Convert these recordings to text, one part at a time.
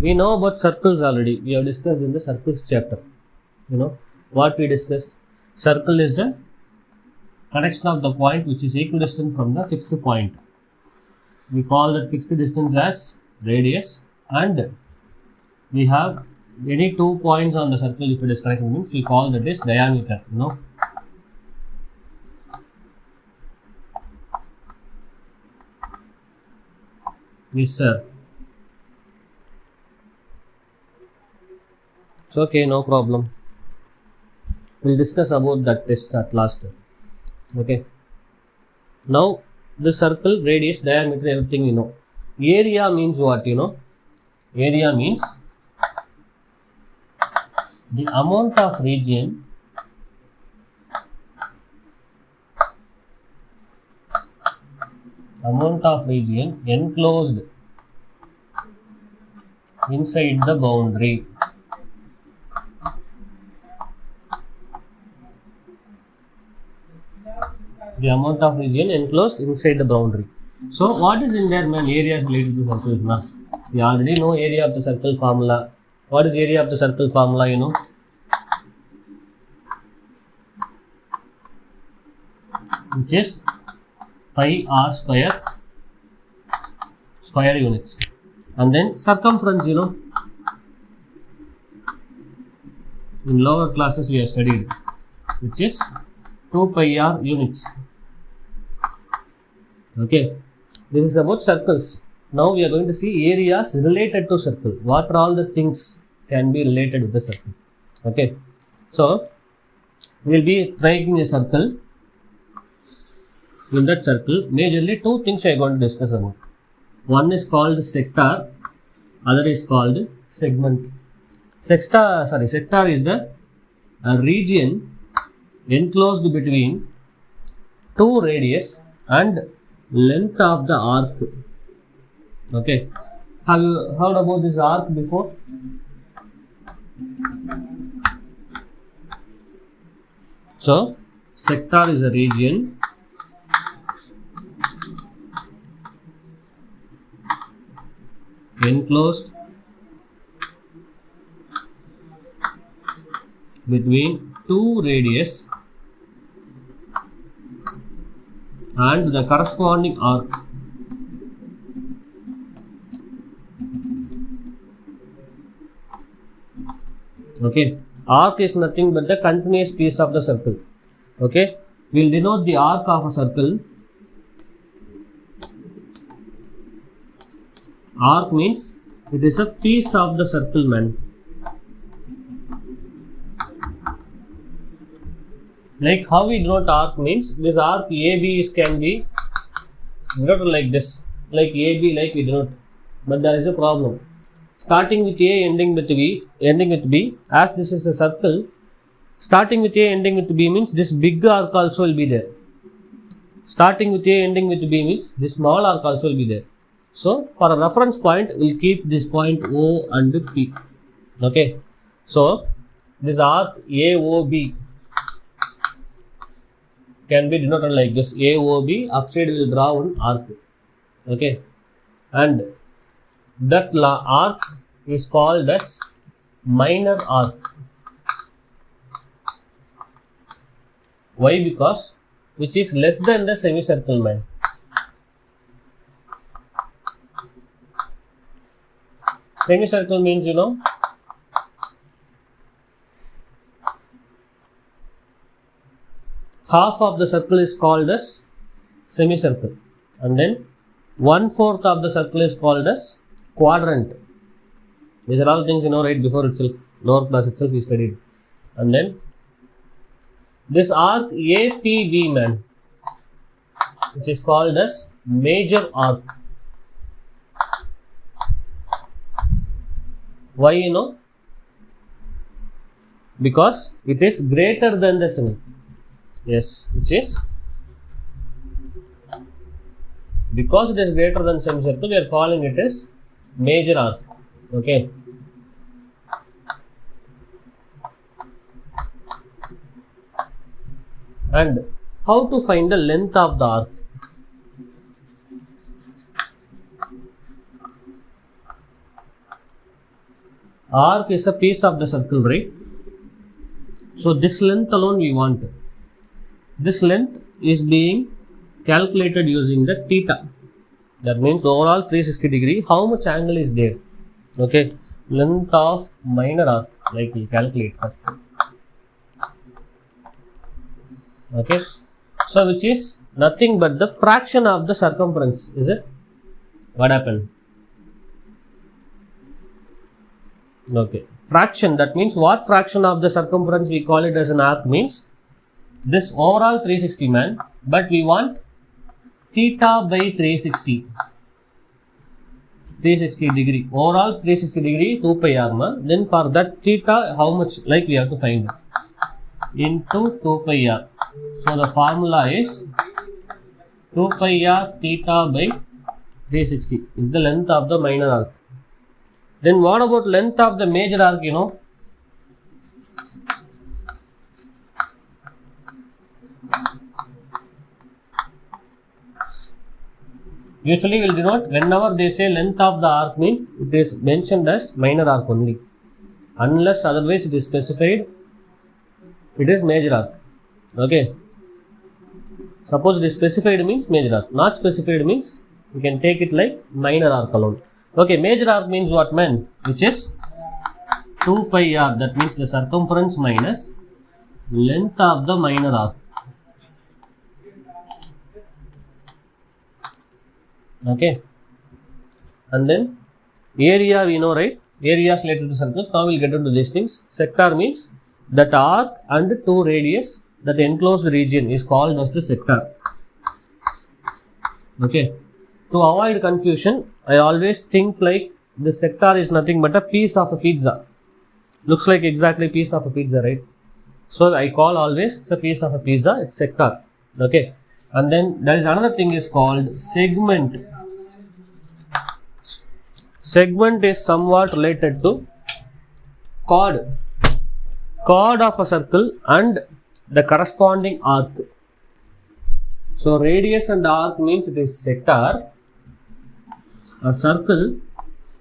We know about circles already. We have discussed in the circles chapter. You know what we discussed? Circle is the connection of the point which is equidistant from the fixed point. We call that fixed distance as radius, and we have any 2 points on the circle. If it is connected, means we call that is diameter. Yes, sir. It's okay, no problem. We'll discuss about that test at last. Okay. Now, the circle, radius, diameter, everything we know. Area means what? Area means the amount of region enclosed inside the boundary. The amount of region enclosed inside the boundary. So, what is in there, man? Area is related to circles, na? We already know area of the circle formula. What is area of the circle formula, Which is pi r square units. And then circumference, in lower classes we have studied, which is 2 pi r units. Okay, this is about circles. Now we are going to see areas related to circle. What are all the things can be related with the circle? Okay, so we will be trying a circle. In that circle, majorly 2 things I am going to discuss about. One is called sector, other is called segment. Sector is the region enclosed between 2 radius and length of the arc. Okay, have you heard about this arc before? So, sector is a region enclosed between 2 radius and the corresponding arc. Okay, arc is nothing but the continuous piece of the circle. Okay, we will denote the arc of a circle. Arc means it is a piece of the circle, man. Like how we denote arc means this arc AB can be denoted like this, like AB, like we denote. But there is a problem. Starting with A, ending with B, as this is a circle, starting with A, ending with B means this big arc also will be there. Starting with A, ending with B means this small arc also will be there. So, for a reference point, we will keep this point O and P. Okay. So, this arc AOB can be denoted like this. AOB, upside we will draw one arc. Okay. And that arc is called as minor arc. Why? Because which is less than the semicircle, man. Semicircle means, half of the circle is called as semicircle, and then 1/4 of the circle is called as quadrant. These are all things right before itself, lower class itself we studied. And then this arc APB, man, which is called as major arc. Why? Because it is greater than the semi. Yes, which is because it is greater than semicircle, we are calling it as major arc. Okay. And how to find the length of the arc? Arc is a piece of the circle, right? So this length alone we want. This length is being calculated using the theta. That means overall 360 degree. How much angle is there? Okay, length of minor arc, like we calculate first. Okay, so which is nothing but the fraction of the circumference, is it? What happened? Okay, fraction, that means what fraction of the circumference we call it as an arc means this overall 360 man, but we want theta by 360 degree, overall 360 degree 2 pi r ma. Then for that theta how much, like we have to find into 2 pi r. So the formula is 2 pi r theta by 360 is the length of the minor arc. Then what about length of the major arc, you know? Usually we will denote, whenever they say length of the arc means it is mentioned as minor arc only. Unless otherwise it is specified, it is major arc. Okay. Suppose it is specified means major arc. Not specified means we can take it like minor arc alone. Okay, major arc means what, man? Which is 2 pi r. That means the circumference minus length of the minor arc. Okay, and then area we know, right? Area is related to circles. Now we'll get into these things. Sector means that arc and 2 radius, that enclosed region is called as the sector. Okay, to avoid confusion, I always think like the sector is nothing but a piece of a pizza. Looks like exactly piece of a pizza, right? So I call always it's a piece of a pizza, it's sector. Okay, and then there is another thing is called segment. Segment is somewhat related to chord of a circle and the corresponding arc. So radius and arc means it is sector. A circle,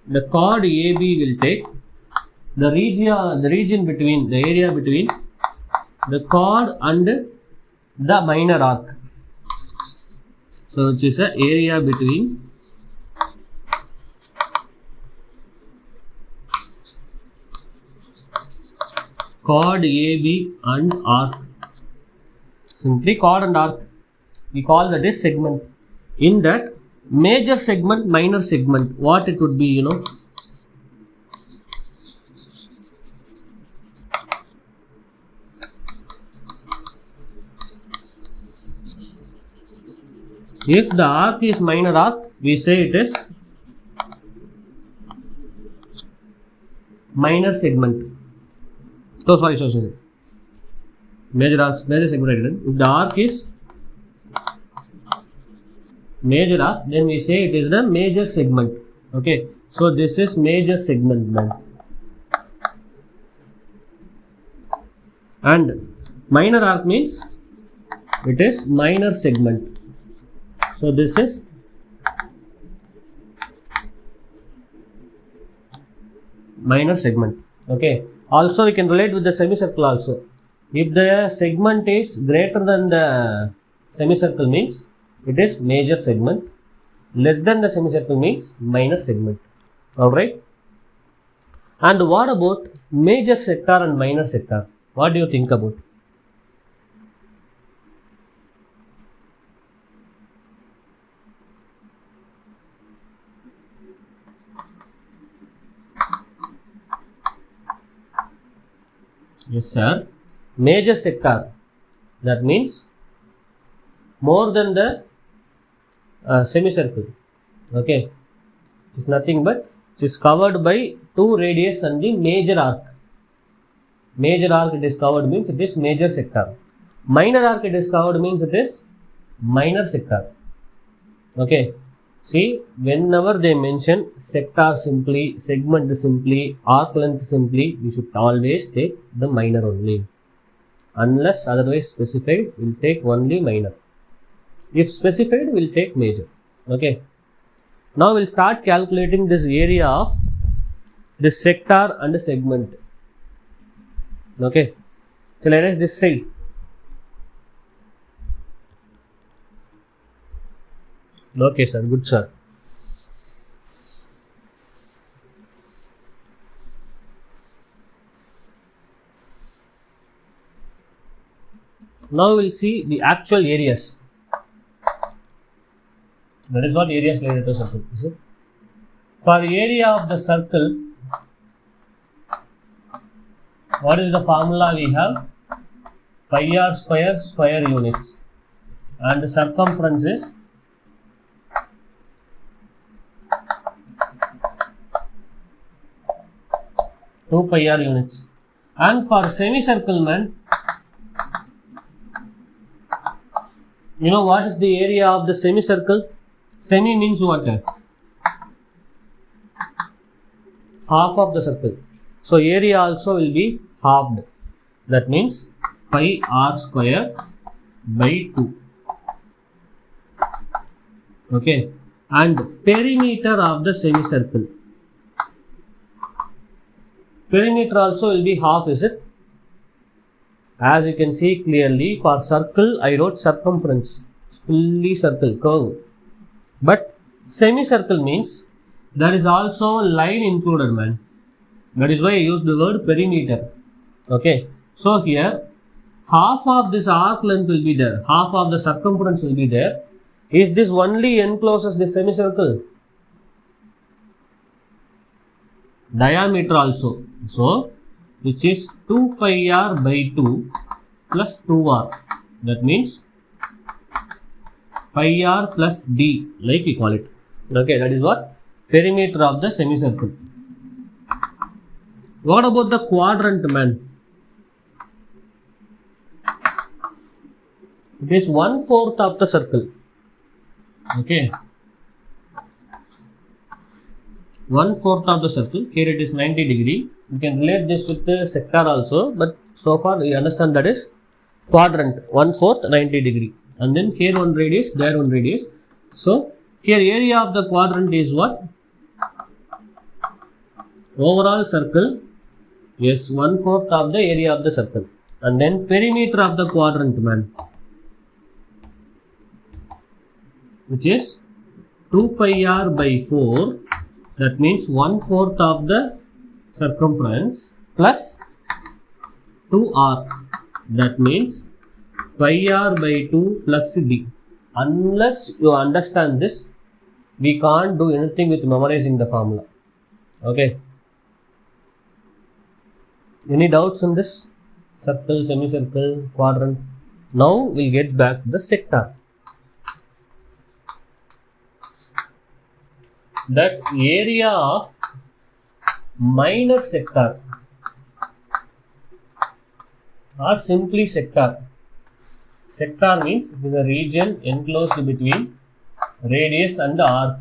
the chord AB will take the region between, the area between the chord and the minor arc. So it is an area between chord AB and arc. Simply chord and arc. We call that is segment. In that major segment, minor segment, what it would be, you know? If the arc is minor arc, we say it is minor segment. So sorry. Major arc, major segment. If the arc is major arc, then we say it is the major segment. Okay, so this is major segment man. And minor arc means it is minor segment. So this is minor segment. Okay, also we can relate with the semicircle also. If the segment is greater than the semicircle means it is major segment, less than the semicircle means minor segment. Alright. And what about major sector and minor sector? What do you think about? Yes, sir. Major sector, that means more than the semicircle. Okay, it is nothing but it is covered by 2 radius and the major arc. Major arc it is covered means it is major sector. Minor arc it is covered means it is minor sector. Okay, see, whenever they mention sector simply, segment simply, arc length simply, we should always take the minor only. Unless otherwise specified, we will take only minor. If specified, we will take major. Okay. Now we will start calculating this area of this sector and segment. Okay, so let us this side. Okay, sir. Good, sir. Now we'll see the actual areas. That is what areas related to circle. Is it? For area of the circle, what is the formula we have? Pi r square square units, and the circumference is 2 pi r units. And for semicircle, man, you know what is the area of the semicircle? Semi means what? Half of the circle. So area also will be halved. That means pi r square by 2. Okay. And perimeter of the semicircle. Perimeter also will be half, is it? As you can see clearly, for circle I wrote circumference. It's fully circle, curve. But semicircle means there is also line included, man. That is why I used the word perimeter. Okay. So here, half of this arc length will be there. Half of the circumference will be there. Is this only encloses the semicircle? Diameter also. So, which is 2 pi r by 2 plus 2r. That means pi r plus d, like we call it. Okay, that is what? Perimeter of the semicircle. What about the quadrant, man? It is 1/4 of the circle. Okay. 1/4 of the circle. Here it is 90 degree. You can relate this with the sector also, but so far we understand that is quadrant. 1/4 90 degree. And then here one radius, there one radius. So here area of the quadrant is what? Overall circle. Yes, 1/4 of the area of the circle. And then perimeter of the quadrant, man, which is 2 pi r by 4. That means 1/4 of the circumference plus 2r. That means pi r by 2 plus d. Unless you understand this, we can't do anything with memorizing the formula. Okay. Any doubts on this? Circle, semicircle, quadrant. Now we'll get back to the sector. That area of minor sector or simply sector. Sector means it is a region enclosed between radius and arc.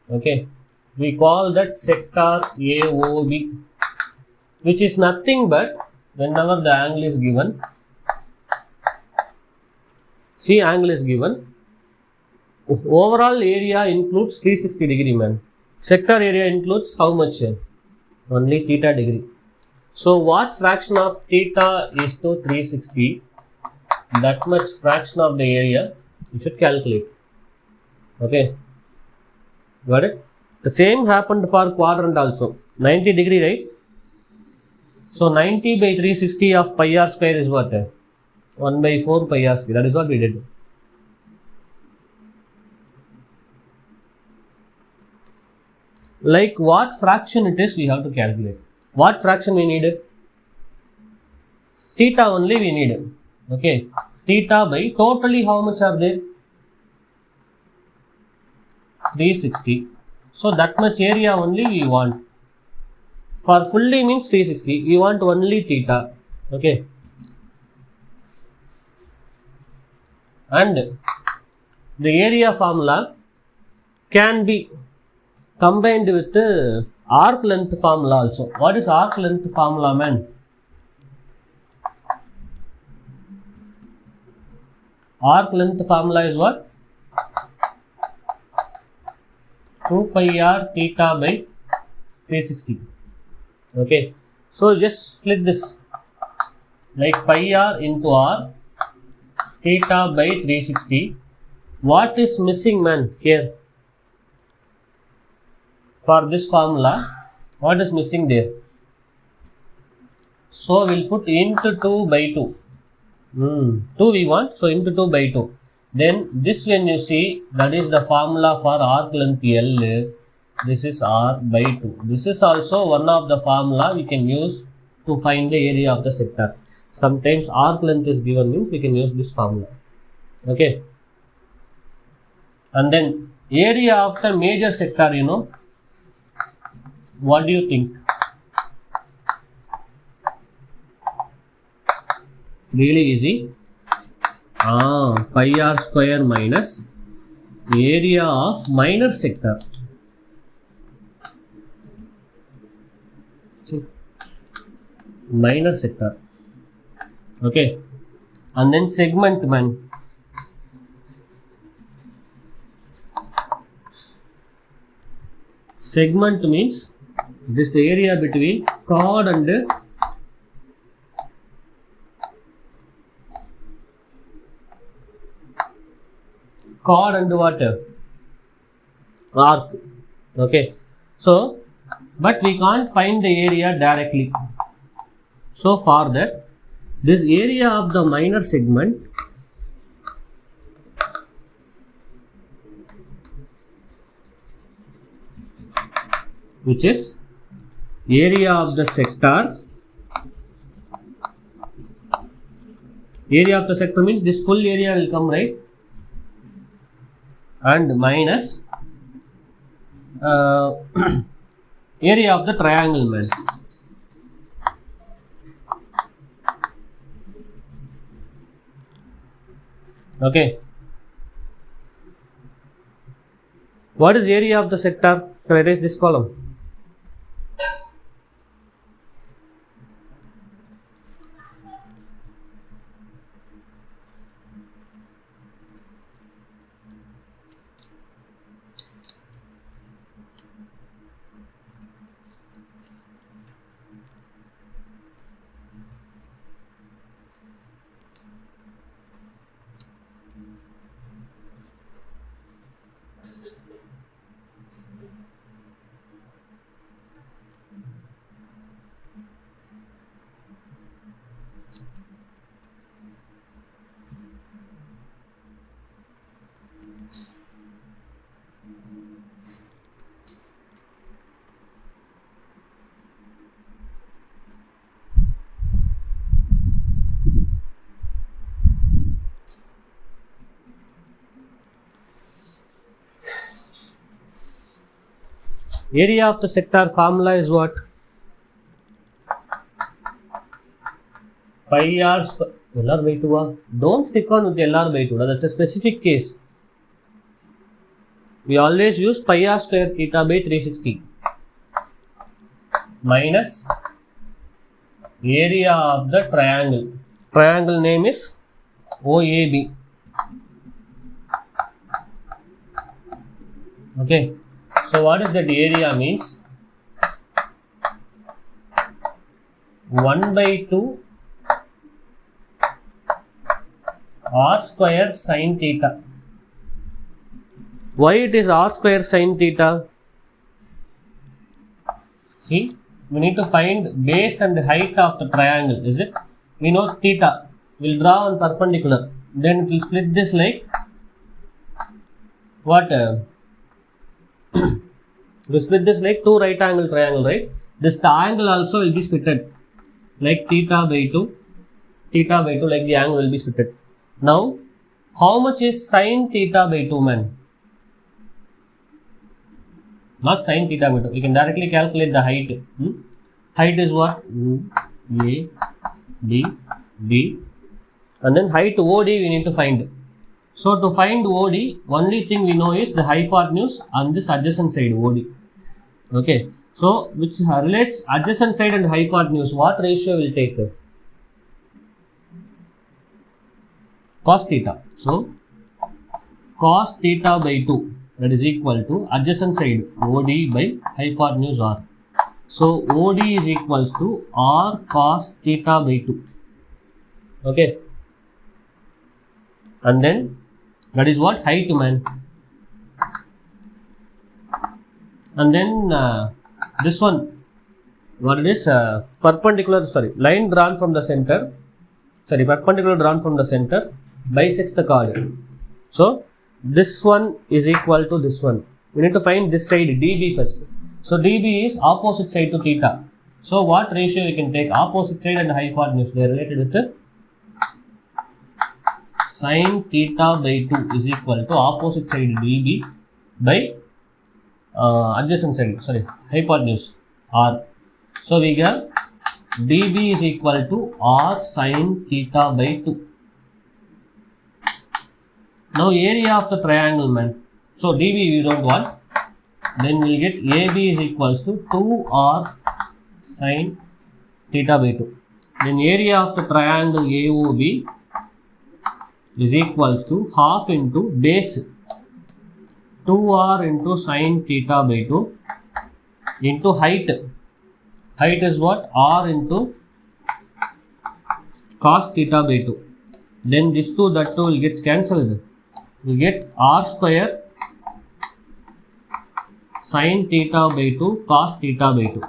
Okay. We call that sector AOB, which is nothing but whenever the angle is given. See, angle is given. Overall area includes 360 degree, man. Sector area includes how much? Only theta degree. So what fraction of theta is to 360? That much fraction of the area you should calculate. Okay. Got it? The same happened for quadrant also. 90 degree, right? So 90 by 360 of pi r square is what? 1 by 4 pi r square. That is what we did. Like what fraction it is, we have to calculate. What fraction we need? Theta only we need. Okay. Theta by totally how much are there? 360. So that much area only we want. For fully means 360. We want only theta. Okay. And the area formula can be combined with the arc length formula also. What is arc length formula, man? Arc length formula is what? 2 pi r theta by 360. Okay, so just split this like pi r into r theta by 360. What is missing, man, here for this formula? What is missing there? So we'll put into 2 by 2. 2 we want, so into 2 by 2. Then this, when you see, that is the formula for arc length L. This is r by 2. This is also one of the formula we can use to find the area of the sector. Sometimes arc length is given, means we can use this formula. Okay. And then area of the major sector, you know, what do you think? It's really easy. Pi r square minus area of minor sector. Minor sector. Okay. And then segment, man. Segment means this area between chord and what? Arc. Okay. So, but we can't find the area directly. So for that, this area of the minor segment which is area of the sector. Area of the sector means this full area will come, right? And minus area of the triangle, man. Okay. What is area of the sector? So I erase this column. Area of the sector formula is what? Pi r square. LR by 2. Don't stick on with LR by 2. That's a specific case. We always use pi r square theta by 360 minus area of the triangle. Triangle name is OAB. Okay. So what is that area means? 1 by 2 r square sin theta. Why it is r square sin theta? See, we need to find base and height of the triangle, is it? We know theta. We'll draw on perpendicular. Then it will split this like what? We split this like two right angle triangle, right? This triangle also will be splitted like theta by 2, like the angle will be splitted. Now, how much is sin theta by 2, man? Not sin theta by 2. We can directly calculate the height. Height is what? A, B, D. And then height OD we need to find. So to find OD, only thing we know is the hypotenuse on this adjacent side OD. Okay. So which relates adjacent side and hypotenuse. What ratio will take? Cos theta. So cos theta by 2, that is equal to adjacent side OD by hypotenuse R. So OD is equals to R cos theta by 2. Okay. And then that is what? Height, man. And then this one, what it is? Perpendicular, line drawn from the center. Perpendicular drawn from the center bisects the chord. So this one is equal to this one. We need to find this side dB first. So dB is opposite side to theta. So what ratio we can take? Opposite side and hypotenuse. They are related with the sin theta by 2 is equal to opposite side dB by adjacent side, hypotenuse r. So we get dB is equal to r sin theta by 2. Now area of the triangle, man. So dB we don't want. Then we get AB is equals to 2r sin theta by 2. Then area of the triangle AOB is equals to half into base 2r into sin theta by 2 into height. Height is what? R into cos theta by 2. Then this 2, that 2 will get cancelled. We get r square sin theta by 2 cos theta by 2.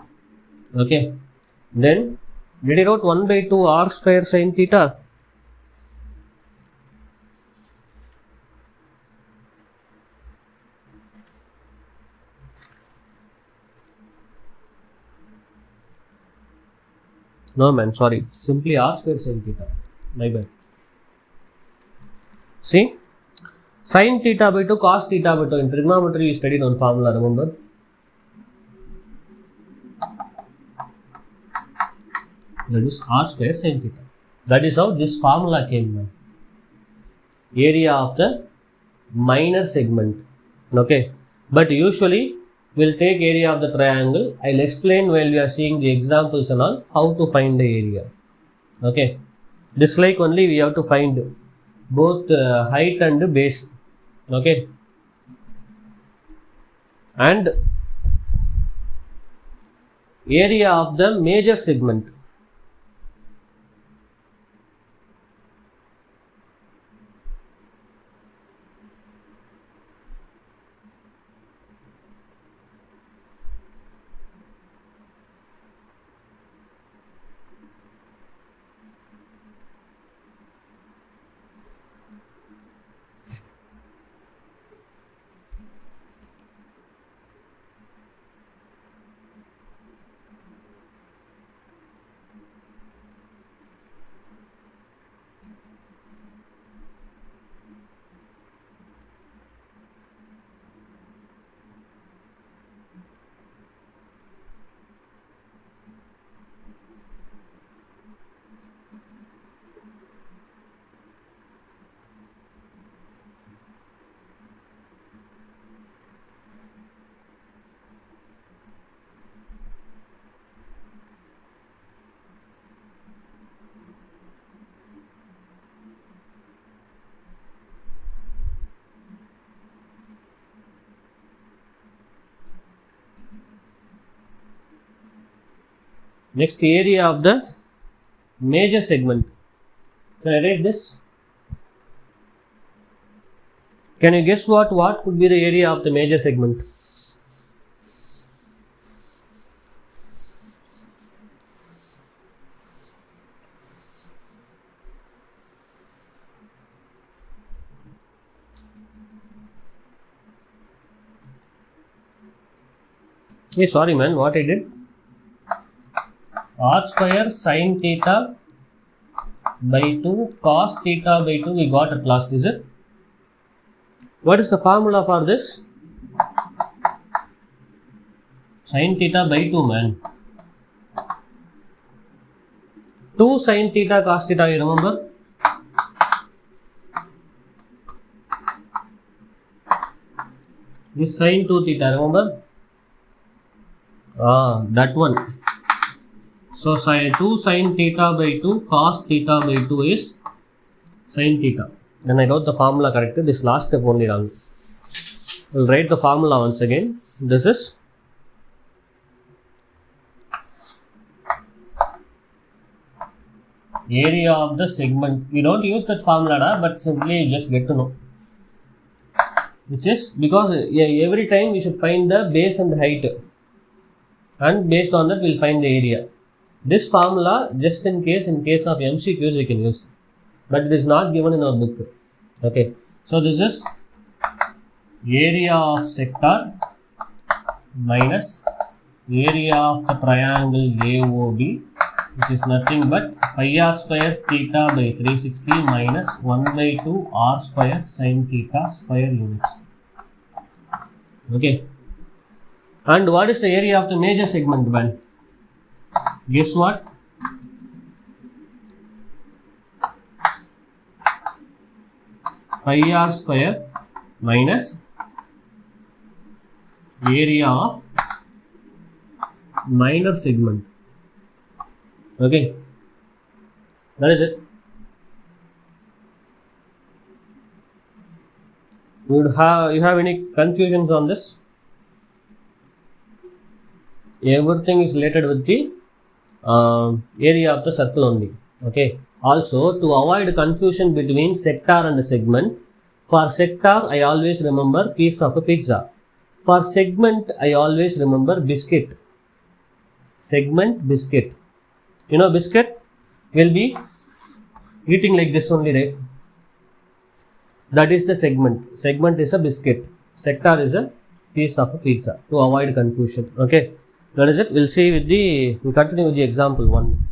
Okay. Then did I wrote 1 by 2 r square sin theta? No, man, sorry. Simply r square sin theta. My bad. See? Sin theta by 2 cos theta by 2. In trigonometry, we studied one formula, remember? That is r square sin theta. That is how this formula came, man. Area of the minor segment. Okay. But usually, we'll take area of the triangle. I'll explain while we are seeing the examples and all how to find the area. Okay. This like only we have to find both height and base. Okay. And area of the major segment. Next, area of the major segment. Can I write this? Can you guess what could be the area of the major segment? Hey, sorry man, what I did? R square sin theta by 2 cos theta by 2 we got at last, is it? What is the formula for this? Sin theta by 2, man. 2 sin theta cos theta, you remember? This sin 2 theta, remember? That one. So 2 sin theta by 2 cos theta by 2 is sin theta. Then I wrote the formula correctly. This last step only wrong. We'll write the formula once again. This is area of the segment. We don't use that formula, but simply you just get to know. Which is because every time we should find the base and the height, and based on that we'll find the area. This formula, just in case of MCQs we can use, but it is not given in our book. Okay, so this is area of sector minus area of the triangle AOB, which is nothing but pi r square theta by 360 minus 1 by 2 r square sin theta square units. Okay, and what is the area of the major segment band? Guess what? Pi r square minus area of minor segment. Okay, that is it. You have any confusions on this? Everything is related with the area of the circle only. Okay. Also, to avoid confusion between sector and segment, for sector I always remember piece of a pizza. For segment I always remember biscuit. Segment, biscuit. You know biscuit will be eating like this only, right? That is the segment. Segment is a biscuit. Sector is a piece of a pizza, to avoid confusion. Okay, that is it. We'll continue with the example 1.